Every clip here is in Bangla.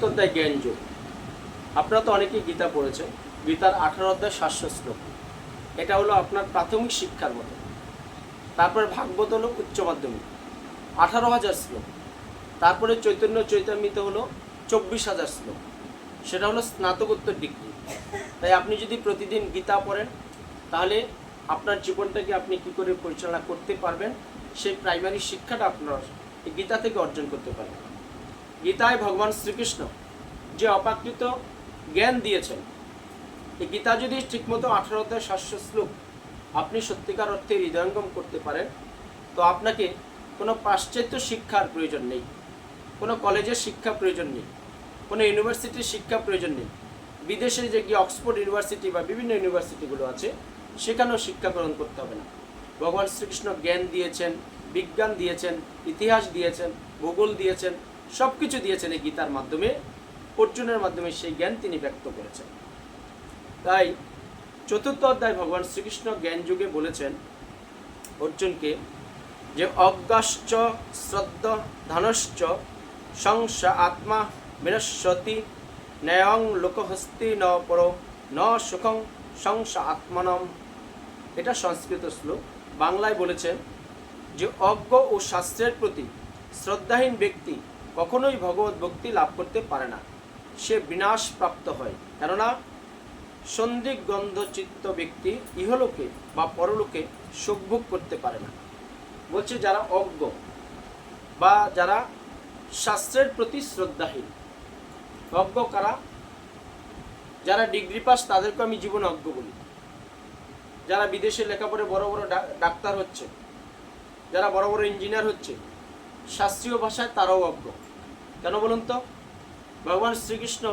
অধ্যায় জ্ঞান যোগ। আপনারা তো অনেকেই গীতা পড়েছেন। গীতার 18 অধ্যায় 700 শ্লোক, এটা হলো আপনার প্রাথমিক শিক্ষার মতো। তারপরে ভাগবত হলো উচ্চ মাধ্যমিক, 18,000 শ্লোক। তারপরে চৈতন্য চৈতামৃত হলো 24,000 শ্লোক, সেটা হলো স্নাতকোত্তর ডিগ্রি। তাই আপনি যদি প্রতিদিন গীতা পড়েন, তাহলে আপনার জীবনটাকে আপনি কী করে পরিচালনা করতে পারবেন, সেই প্রাইমারি শিক্ষাটা আপনার এই গীতা থেকে অর্জন করতে পারবেন। গীতায় ভগবান শ্রীকৃষ্ণ যে অপ্রাকৃত জ্ঞান দিয়েছেন, এই গীতা যদি ঠিকমতো 18 অধ্যায় 700 শ্লোক আপনি সত্যিকার অর্থে হৃদয়ঙ্গম করতে পারেন, তো আপনাকে কোনো পাশ্চাত্য শিক্ষার প্রয়োজন নেই, কোনো কলেজের শিক্ষা প্রয়োজন নেই, কোনো ইউনিভার্সিটির শিক্ষা প্রয়োজন নেই। বিদেশে যে গিয়ে অক্সফোর্ড ইউনিভার্সিটি বা বিভিন্ন ইউনিভার্সিটিগুলো আছে, সেখানেও শিক্ষা গ্রহণ করতে হবে না। ভগবান শ্রীকৃষ্ণ জ্ঞান দিয়েছেন, বিজ্ঞান দিয়েছেন, ইতিহাস দিয়েছেন, ভূগোল দিয়েছেন, সব কিছু দিয়েছেন এই গীতার মাধ্যমে। অর্জুনের মাধ্যমে সেই জ্ঞান তিনি ব্যক্ত করেছেন। তাই চতুর্থ অধ্যায় ভগবান শ্রীকৃষ্ণ জ্ঞান যুগে বলেছেন অর্জুনকে যে অজ্ঞাশ্চ শ্রদ্ধ ধানশ্চ সংস আত্মা বিনশ্যতি ন্যায়ং লোকহস্তি ন পর ন সুখং সংস আত্মানম। এটা সংস্কৃত শ্লোক। বাংলায় বলেছেন যে অজ্ঞ ও শাস্ত্রের প্রতি শ্রদ্ধাহীন ব্যক্তি কখনোই ভগবত ভক্তি লাভ করতে পারে না, সে বিনাশ প্রাপ্ত হয়। কেননা সন্দিগ্ধ চিত্ত ব্যক্তি ইহলোকে বা পরলোকে সুখভোগ করতে পারে না। বলছে যারা অজ্ঞ বা যারা শাস্ত্রের প্রতি শ্রদ্ধাহীন। অজ্ঞ কারা? যারা ডিগ্রি পাস তাদেরকে আমি জীবন অজ্ঞ বলি। যারা বিদেশে লেখাপড়ে বড় বড় ডাক্তার হচ্ছে, যারা বড় বড় ইঞ্জিনিয়ার হচ্ছে, শাস্ত্রীয় ভাষায় তারাও অজ্ঞ। কেন বলুন তো? ভগবান শ্রীকৃষ্ণ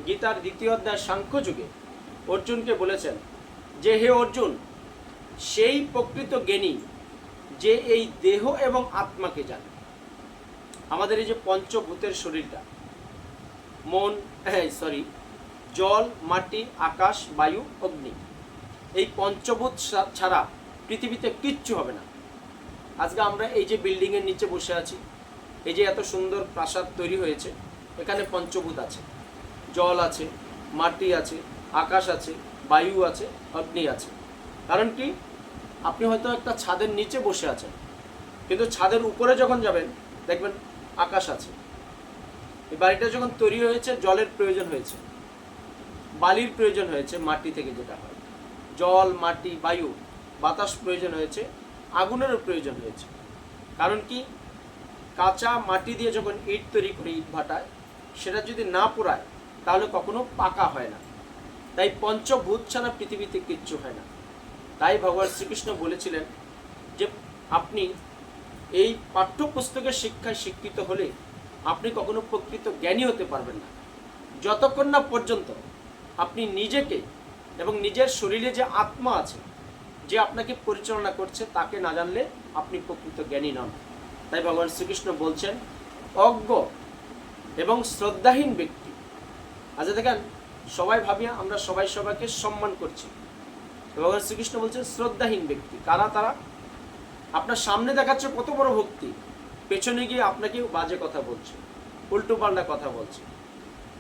গীতার 2য় অধ্যায় সাংখ্য যুগে অর্জুনকে বলেছেন যে হে অর্জুন, সেই প্রকৃত জ্ঞানী যে এই দেহ এবং আত্মাকে জানে। আমাদের এই যে পঞ্চভূতের শরীরটা, জল, মাটি, আকাশ, বায়ু, অগ্নি, এই পঞ্চভূত ছাড়া পৃথিবীতে কিচ্ছু হবে না। আজকে আমরা এই যে বিল্ডিংয়ের নিচে বসে আছি, এই যে এত সুন্দর প্রাসাদ তৈরি হয়েছে, এখানে পঞ্চভূত আছে। জল আছে, মাটি আছে, আকাশ আছে, বায়ু আছে, অগ্নি আছে। কারণ কি? আপনি হয়তো একটা ছাদের নিচে বসে আছেন, কিন্তু ছাদের উপরে যখন যাবেন দেখবেন আকাশ আছে। এই বাড়িটা যখন তৈরি হয়েছে জলের প্রয়োজন হয়েছে, বালির প্রয়োজন হয়েছে, মাটি থেকে যেটা হয়, জল, মাটি, বায়ু, বাতাস প্রয়োজন হয়েছে, আগুনেরও প্রয়োজন হয়েছে। কারণ কি? কাঁচা মাটি দিয়ে যখন ইট তৈরি করে, ইট ভাটায়, সেটা যদি না পোড়ায় তাহলে কখনো পাকা হয় না। তাই পঞ্চভূত ছাড়া পৃথিবীতে কিচ্ছু হয় না। তাই ভগবান শ্রীকৃষ্ণ বলেছিলেন যে আপনি এই পাঠ্যপুস্তকের শিক্ষায় শিক্ষিত হলে আপনি কখনো প্রকৃত জ্ঞানী হতে পারবেন না, যতক্ষণ না পর্যন্ত আপনি নিজেকে এবং নিজের শরীরে যে আত্মা আছে, যে আপনাকে পরিচালনা করছে, তাকে না জানলে আপনি প্রকৃত জ্ঞানী নন। তাই ভগবান শ্রীকৃষ্ণ বলছেন অজ্ঞ এবং শ্রদ্ধাহীন ব্যক্তি। আচ্ছা দেখেন, সবাই ভাবি আমরা সবাই সবাইকে সম্মান করছি। ভগবান শ্রীকৃষ্ণ বলছেন শ্রদ্ধাহীন ব্যক্তি কারা? তারা আপনার সামনে দেখাচ্ছে কত বড় ভক্তি, পেছনে গিয়ে আপনাকে বাজে কথা বলছে, উল্টো পাল্টা কথা বলছে।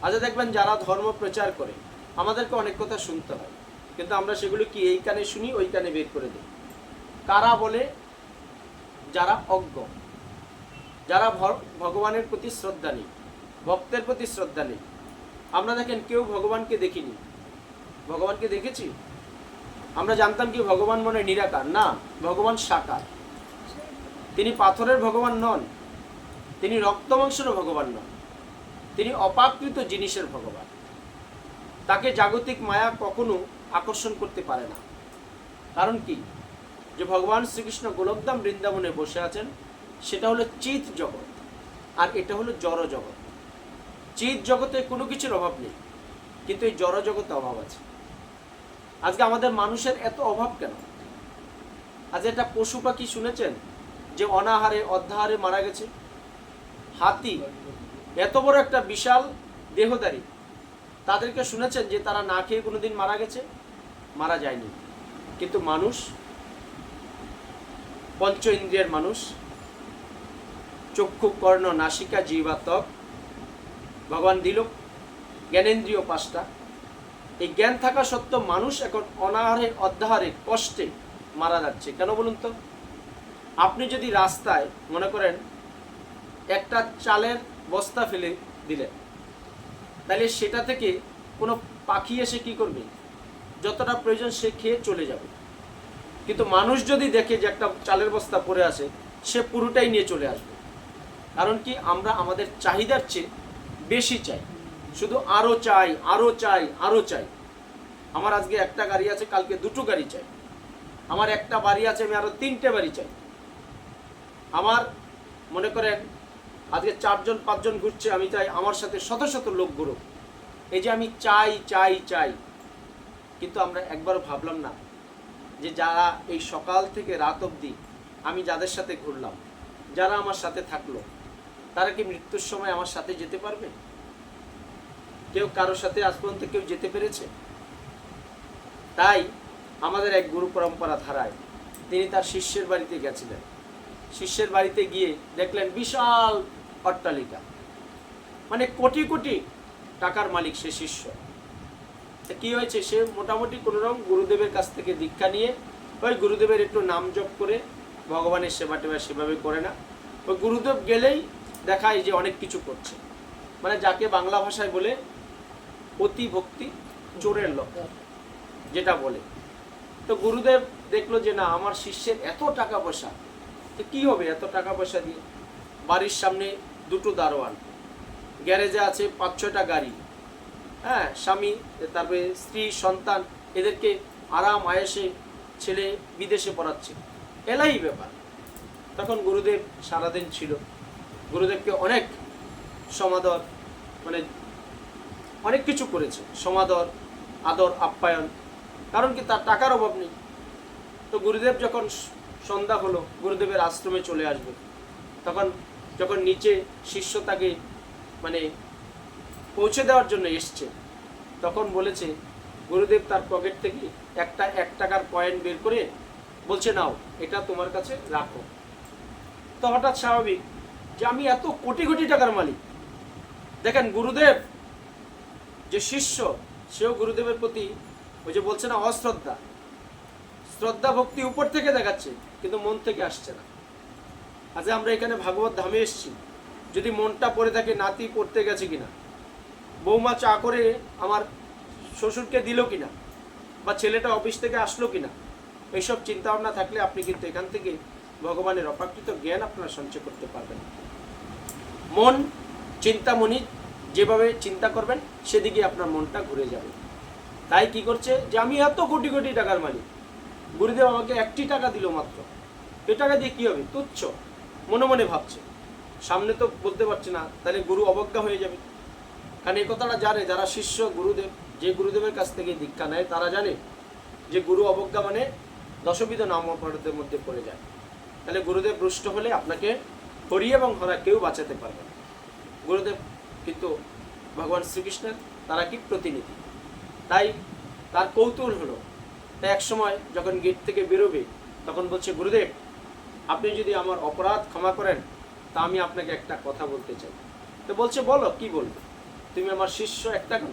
আচ্ছা দেখবেন যারা ধর্ম প্রচার করে, আমাদেরকে অনেক কথা শুনতে হয়, কিন্তু আমরা সেগুলো কি এই কানে শুনি, ওই কানে বের করে দিই। কারা বলে? যারা অজ্ঞ, যারা ভগবানের প্রতি শ্রদ্ধা নেই, ভক্তের প্রতি শ্রদ্ধা নেই। আমরা দেখেন কেউ ভগবানকে দেখিনি, ভগবানকে দেখেছি? আমরা জানতাম কি ভগবান মনে নিরাকার? না, ভগবান সাকার। তিনি পাথরের ভগবান নন, তিনি রক্ত মাংসের ভগবান নন, তিনি অপ্রাকৃত জিনিসের ভগবান। তাকে জাগতিক মায়া কখনো আকর্ষণ করতে পারে না। কারণ কি? যে ভগবান শ্রীকৃষ্ণ গোলকধাম বৃন্দাবনে বসে আছেন, সেটা হলো চিৎ জগৎ, আর এটা হলো জড় জগৎ। চিৎ জগতে কোনো কিছুর অভাব নেই, কিন্তু এই জড় জগতে অভাব আছে। আজকে আমাদের মানুষের এত অভাব কেন? আজ একটা পশু পাখি শুনেছেন যে অনাহারে অর্ধাহারে মারা গেছে? হাতি, এত বড় একটা বিশাল দেহধারী, তাদেরকে শুনেছেন যে তারা না খেয়ে কোনোদিন মারা গেছে? মারা যায়নি। কিন্তু মানুষ, পঞ্চ ইন্দ্রিয়ের মানুষ, চক্ষু, কর্ণ, নাসিকা, জিহ্বা, ত্বক, ভগবান দিল জ্ঞানেন্দ্রিয় 5টা। এই জ্ঞান থাকা সত্ত্বেও মানুষ এখন অনাহারে অধ্যাহারে কষ্টে মারা যাচ্ছে। কেন বলুন তো? আপনি যদি রাস্তায় মনে করেন একটা চালের বস্তা ফেলে দিলেন, তাহলে সেটা থেকে কোনো পাখি এসে কি করবে? যতটা প্রয়োজন সে খেয়ে চলে যাবে। কিন্তু মানুষ যদি দেখে যে একটা চালের বস্তা পড়ে আছে, সে পুরোটাই নিয়ে চলে আসবে। কারণ কি? আমরা আমাদের চাহিদার চেয়ে বেশি চাই, শুধু আরও চাই, আরও চাই, আরও চাই। আমার আজকে একটা গাড়ি আছে, কালকে 2টো গাড়ি চাই। আমার একটা বাড়ি আছে, আমি আরও 3টে বাড়ি চাই। আমার মনে করেন আজকে 4জন 5জন ঘুরছে, আমি চাই আমার সাথে শত শত লোক ঘুরুক। এই যে আমি চাই চাই চাই, কিন্তু আমরা একবারও ভাবলাম না যে যারা এই সকাল থেকে রাত অবধি আমি যাদের সাথে ঘুরলাম, যারা আমার সাথে থাকলো, তারা কি মৃত্যুর সময় আমার সাথে যেতে পারবে? কেউ কারোর সাথে আজ পর্যন্ত কেউ যেতে পেরেছে? তাই আমাদের এক গুরু পরম্পরা ধারায় তিনি তার শিষ্যের বাড়িতে গেছিলেন। শিষ্যের বাড়িতে গিয়ে দেখলেন বিশাল অট্টালিকা, মানে কোটি কোটি টাকার মালিক সে শিষ্য। কি হয়েছে? সে মোটামুটি কোনোরকম গুরুদেবের কাছ থেকে দীক্ষা নিয়ে ওই গুরুদেবের একটু নাম জপ করে ভগবানের সেবা টেবা সেভাবে করে না। ওই গুরুদেব গেলেই দেখায় যে অনেক কিছু করছে, মানে যাকে বাংলা ভাষায় বলে অতি ভক্তি চোরের লোক যেটা বলে। তো গুরুদেব দেখলো যে না, আমার শিষ্যের এত টাকা পয়সা, তো কী হবে এত টাকা পয়সা দিয়ে? বাড়ির সামনে 2টো দারোয়ান, গ্যারেজে আছে 5-6টা গাড়ি, হ্যাঁ, স্বামী, তারপরে স্ত্রী, সন্তান, এদেরকে আরাম আয়েসে ছেলে বিদেশে পড়াচ্ছে, এলাই ব্যাপার। তখন গুরুদেব সারাদিন ছিল, গুরুদেবকে অনেক সমাদর, মানে অনেক কিছু করেছে, সমাদর আদর আপ্যায়ন, কারণ কি তার টাকার অভাব নেই। তো গুরুদেব যখন সন্ধ্যা হলো গুরুদেবের আশ্রমে চলে আসবে, তখন যখন নিচে শিষ্য তাকে মানে পৌঁছে দেওয়ার জন্য এসছে, তখন বলেছে গুরুদেব তার পকেট থেকে একটা 1 টাকার কয়েন বের করে বলছে, নাও এটা তোমার কাছে রাখো। তো হঠাৎ স্বাভাবিক যে আমি এত কোটি কোটি টাকার মালিক। দেখেন গুরুদেব যে শিষ্য, সেও গুরুদেবের প্রতি ওই যে বলছে না অশ্রদ্ধা, শ্রদ্ধা ভক্তি উপর থেকে দেখাচ্ছে, কিন্তু মন থেকে আসছে না। আজ আমরা এখানে ভাগবত ধামে এসেছি, যদি মনটা পড়ে থাকে নাতি পড়তে গেছে কিনা, বৌমা চা করে আমার শ্বশুরকে দিল কিনা, বা ছেলেটা অফিস থেকে আসলো কিনা, এইসব চিন্তা ভাবনা থাকলে আপনি কিন্তু এখান থেকে ভগবানের অপ্রাকৃত জ্ঞান আপনারা সঞ্চয় করতে পারবেন। মন চিন্তামণি যেভাবে চিন্তা করবেন সেদিকে আপনার মনটা ঘুরে যাবে। তাই কি করছে যে আমি এত কোটি কোটি টাকার মালিক, গুরুদেব আমাকে 1টি টাকা দিল মাত্র, এ টাকা দিয়ে কি হবে? তুচ্ছ মনে মনে ভাবছে, সামনে তো বলতে পারছে না, তাহলে গুরু অবজ্ঞা হয়ে যাবে। কারণ এই কথাটা জানে যারা শিষ্য, গুরুদেব যে গুরুদেবের কাছ থেকে দীক্ষা নেয় তারা জানে যে গুরু অবজ্ঞা মানে দশবিধ নাম অপরাধের মধ্যে পড়ে যায়। তাহলে গুরুদেব রুষ্ট হলে আপনাকে হরি এবং হরা কেউ বাঁচাতে পারবে না। গুরুদেব কিন্তু ভগবান শ্রীকৃষ্ণের তারা কি প্রতিনিধি, তাই তার কৌতূহল হলো। তাই এক সময় যখন গেট থেকে বেরোবে তখন বলছে, গুরুদেব আপনি যদি আমার অপরাধ ক্ষমা করেন তা আমি আপনাকে একটা কথা বলতে চাই। তো বলছে, বলো, কি বলবে? তুমি আমার শিষ্য, একটা কেন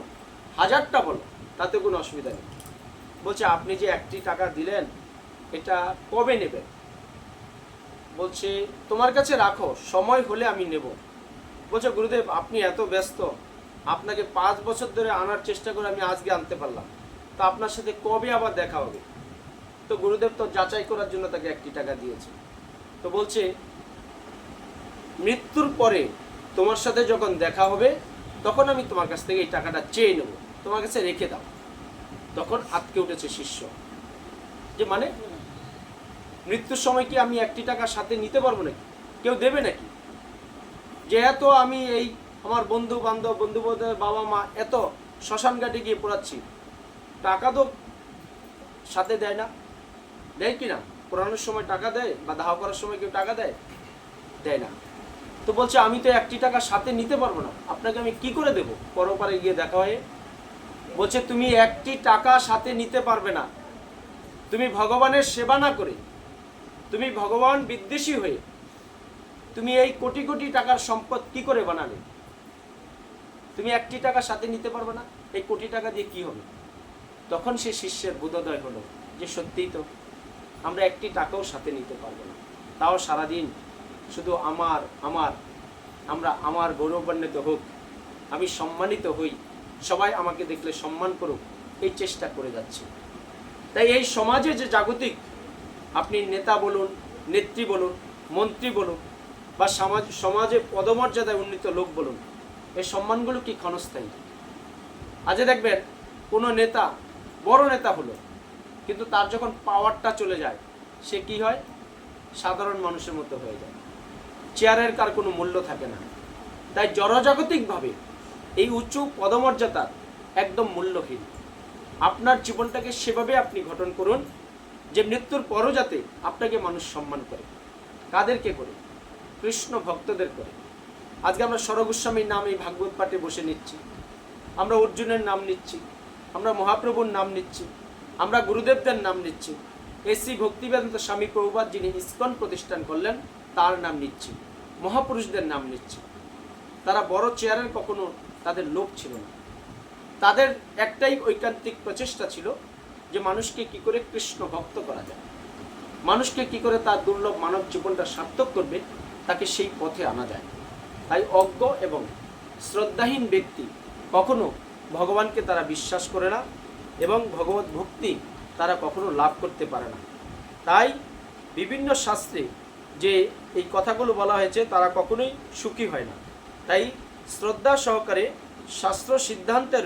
1000টা বলো, তাতে কোনো অসুবিধা নেই। বলছে, আপনি যে 1টি টাকা দিলেন এটা কবে নেবেন? বলছে, তোমার কাছে রাখো, সময় হলে আমি নেব। বলছে, গুরুদেব আপনি এত ব্যস্ত, আপনাকে 5 বছর ধরে আনার চেষ্টা করে আমি আজকে আনতে পারলাম, তো আপনার সাথে কবে আবার দেখা হবে? তো গুরুদেব তো যাচাই করার জন্য তাকে 1টি টাকা দিয়েছে। তো বলছে, মৃত্যুর পরে তোমার সাথে যখন দেখা হবে তখন আমি তোমার কাছ থেকে এই টাকাটা চেয়ে নেব, তোমার কাছে রেখে দাও। তখন আটকে উঠেছে শিষ্য, যে মানে মৃত্যুর সময় কি আমি 1টি টাকা সাথে নিতে পারবো নাকি? কেউ দেবে নাকি? যে এত আমি এই আমার বন্ধু বান্ধব, বন্ধু বান্ধব, বাবা মা এত শ্মশান ঘাটে গিয়ে পড়াচ্ছি, টাকা তো সাথে দেয় না, দেয় কি না? পোড়ানোর সময় টাকা দেয় বা দাহ করার সময় কেউ টাকা দেয়? দেয় না। তো বলছে, আমি তো 1টি টাকা সাথে নিতে পারবো না, আপনাকে আমি কি করে দেবো পরপারে গিয়ে দেখা হয়ে? বলছে, তুমি 1টি টাকা সাথে নিতে পারবে না, তুমি ভগবানের সেবা না করে, তুমি ভগবান বিদ্বেষী হয়ে তুমি এই কোটি কোটি টাকার সম্পদ কি করে বানালে? তুমি 1টি টাকা সাথে নিতে পারবে না, এই কোটি টাকা দিয়ে কি হবে? তখন সে শিষ্যের বোধোদয় হলো যে সত্যিই তো আমরা 1টি টাকাও সাথে নিতে পারবো না, তাও সারাদিন শুধু আমার গৌরবান্বিত হোক, আমি সম্মানিত হই, সবাই আমাকে দেখলে সম্মান করুক, এই চেষ্টা করে যাচ্ছে। তাই এই সমাজে যে জাগতিক, আপনি নেতা বলুন, নেত্রী বলুন, মন্ত্রী বলুন, বা সমাজে পদমর্যাদায় উন্নীত লোক বলুন, এই সম্মানগুলো কি ক্ষণস্থায়ী? আজ দেখবেন কোনো নেতা বড় নেতা হলো, কিন্তু তার যখন পাওয়ারটা চলে যায়, সে কি হয়? সাধারণ মানুষের মতো হয়ে যায়, চেয়ারের কার কোনো মূল্য থাকে না। তাই জড়জাগতিকভাবে এই উঁচু পদমর্যাদা একদম মূল্যহীন। আপনার জীবনটাকে সেভাবে আপনি গঠন করুন যে মৃত্যুর পরও যাতে আপনাকে মানুষ সম্মান করে। কাদেরকে করে? কৃষ্ণ ভক্তদের করে। আজকে আমরা সরগোস্বামীর নাম এই ভাগবত পাঠে বসে নিচ্ছি, আমরা অর্জুনের নাম নিচ্ছি, আমরা মহাপ্রভুর নাম নিচ্ছি, আমরা গুরুদেবদের নাম নিচ্ছি, শ্রী ভক্তিবেদান্ত স্বামী প্রভুপাদ যিনি ইসকন প্রতিষ্ঠান করলেন তার নাম নিচ্ছি, মহাপুরুষদের নাম নিচ্ছি। তারা বড় চেয়ারের কখনো তাদের লোভ ছিল না, তাদের একটাই ঐকান্তিক প্রচেষ্টা ছিল যে মানুষকে কি করে কৃষ্ণ ভক্ত করা যায়, মানুষকে কি করে তার দুর্লভ মানব জীবনটা সার্থক করবে, তাকে সেই পথে আনা যায়। তাই অজ্ঞ এবং শ্রদ্ধাহীন ব্যক্তি কখনো ভগবানকে তারা বিশ্বাস করে না এবং ভগবত ভক্তি তারা কখনো লাভ করতে পারে না। তাই বিভিন্ন শাস্ত্রে যে এই কথাগুলো বলা হয়েছে তারা কখনোই সুখী হয় না। তাই শ্রদ্ধা সহকারে শাস্ত্র সিদ্ধান্তের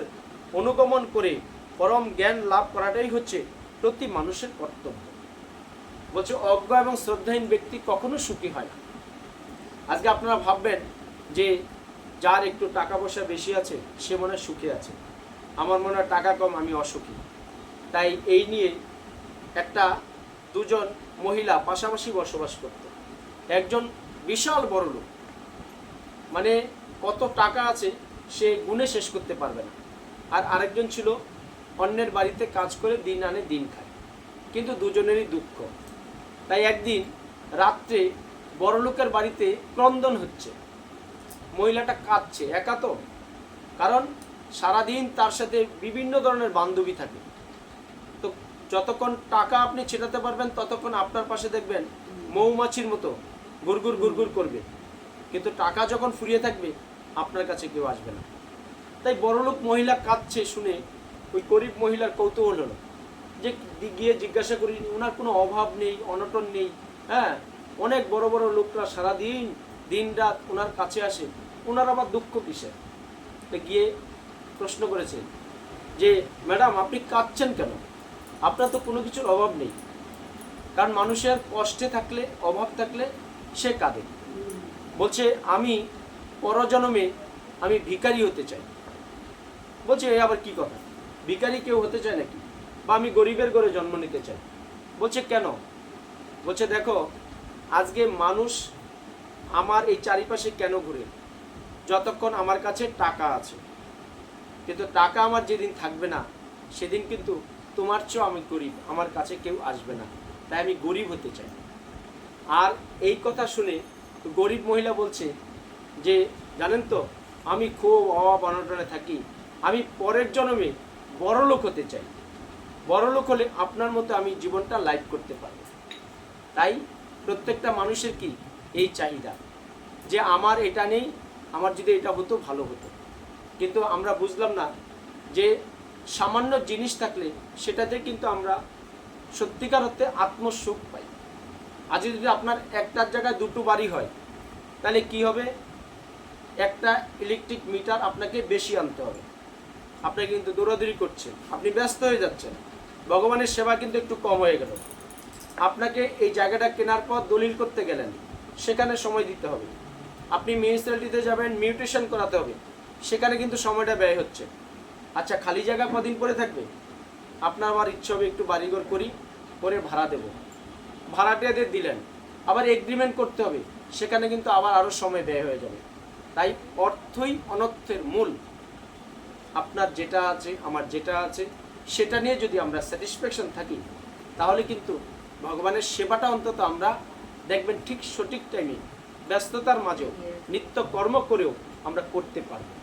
অনুগমন করে পরম জ্ঞান লাভ করাটাই হচ্ছে প্রতি মানুষের কর্তব্য। বলছে অজ্ঞ এবং শ্রদ্ধাহীন ব্যক্তি কখনো সুখী হয় না। আজকে আপনারা ভাববেন যে যার একটু টাকা পয়সা বেশি আছে সে মনে হয় সুখী আছে, আমার মনে হয় টাকা কম, আমি অসুখী। তাই এই নিয়ে দুজন মহিলা পাশাপাশি বসবাস করত। একজন বিশাল বড় লোক, মানে কত টাকা আছে সে গুণে শেষ করতে পারবে না, আর আরেকজন ছিল অন্যের বাড়িতে কাজ করে দিন আনে দিন খায়, কিন্তু দুজনেরই দুঃখ। তাই একদিন রাত্রে বড়লোকের বাড়িতে ক্রন্দন হচ্ছে, মহিলাটা কাঁদছে, একা তো, কারণ সারাদিন তার সাথে বিভিন্ন ধরনের বান্ধবী থাকে। তো যতক্ষণ টাকা আপনি ছেটাতে পারবেন ততক্ষণ আপনার পাশে দেখবেন মৌমাছির মতো গুড়গুড় গুড়গুড় করবে, কিন্তু টাকা যখন ফুরিয়ে থাকবে আপনার কাছে কেউ আসবে না। তাই বড়লোক মহিলা কাঁদছে শুনে ওই গরিব মহিলার কৌতূহল হলো, যে গিয়ে জিজ্ঞাসা করি ওনার কোনো অভাব নেই, অনটন নেই, হ্যাঁ, অনেক বড় বড় লোকরা সারাদিন দিন রাত ওনার কাছে আসে, ওনার আবার দুঃখ কিসের? গিয়ে প্রশ্ন করেছে যে ম্যাডাম আপনি কাঁদছেন কেন? আপনার তো কোনো কিছুর অভাব নেই। কারণ মানুষের কষ্টে থাকলে, অভাব থাকলে সে কাঁদে। বলছে আমি পরজন্মে আমি ভিখারি হতে চাই। বলছে এ আবার কি কথা, ভিখারি কেউ হতে চায় নাকি? বা আমি গরিবের ঘরে জন্ম নিতে চাই। বলছে কেন? বলছে দেখো আজকে মানুষ আমার এই চারিপাশে কেন ঘুরে? যতক্ষণ আমার কাছে টাকা আছে, কিন্তু টাকা আমার যেদিন থাকবে না সেদিন কিন্তু তোমার চেয়েও আমি গরিব, আমার কাছে কেউ আসবে না, তাই আমি গরিব হতে চাই। আর এই কথা শুনে গরিব মহিলা বলছে যে জানেন তো আমি খুব অভাব অনটনে থাকি, আমি পরের জন্মে বড়লোক হতে চাই, বড়লোক হলে আপনার মতো আমি জীবনটা লাইভ করতে পারবো। তাই প্রত্যেকটা মানুষের কি এই চাহিদা যে আমার এটা নেই, আমার যদি এটা হতো ভালো হতো। কিন্তু আমরা বুঝলাম না যে সামান্য জিনিস থাকলে সেটাতে কিন্তু আমরা সত্যিকার অর্থে আত্মসুখ পাই। আজ যদি আপনার একটার জায়গায় দুটো বাড়ি হয় তাহলে কি হবে? একটা ইলেকট্রিক মিটার আপনাকে বেশি আনতে হবে, আপনি কিন্তু দৌড়াদৌড়ি করছেন, আপনি ব্যস্ত হয়ে যাচ্ছেন, ভগবানের সেবা কিন্তু একটু কম হয়ে গেল। আপনাকে এই জায়গাটা কেনার পর দলিল করতে গেলেন, সেখানে সময় দিতে হবে। আপনি মিউনিসিপ্যালিটিতে যাবেন, মিউটেশন করাতে হবে, সেখানে কিন্তু সময়টা ব্যয় হচ্ছে। আচ্ছা খালি জায়গা কদিন পরে থাকবে? আপনার আবার ইচ্ছে হবে একটু বাড়িঘর করি, করে ভাড়া দেব, ভাড়াটিয়াদের দিলেন, আবার এগ্রিমেন্ট করতে হবে, সেখানে কিন্তু আবার আরও সময় ব্যয় হয়ে যাবে। তাই অর্থই অনর্থের মূল। আপনার যেটা আছে, আমার যেটা আছে, সেটা নিয়ে যদি আমরা স্যাটিসফ্যাকশন থাকি তাহলে কিন্তু ভগবানের সেবাটা অন্তত আমরা দেখবেন ঠিক সঠিক টাইমে ব্যস্ততার মাঝেও নিত্য কর্ম করেও আমরা করতে পারবো।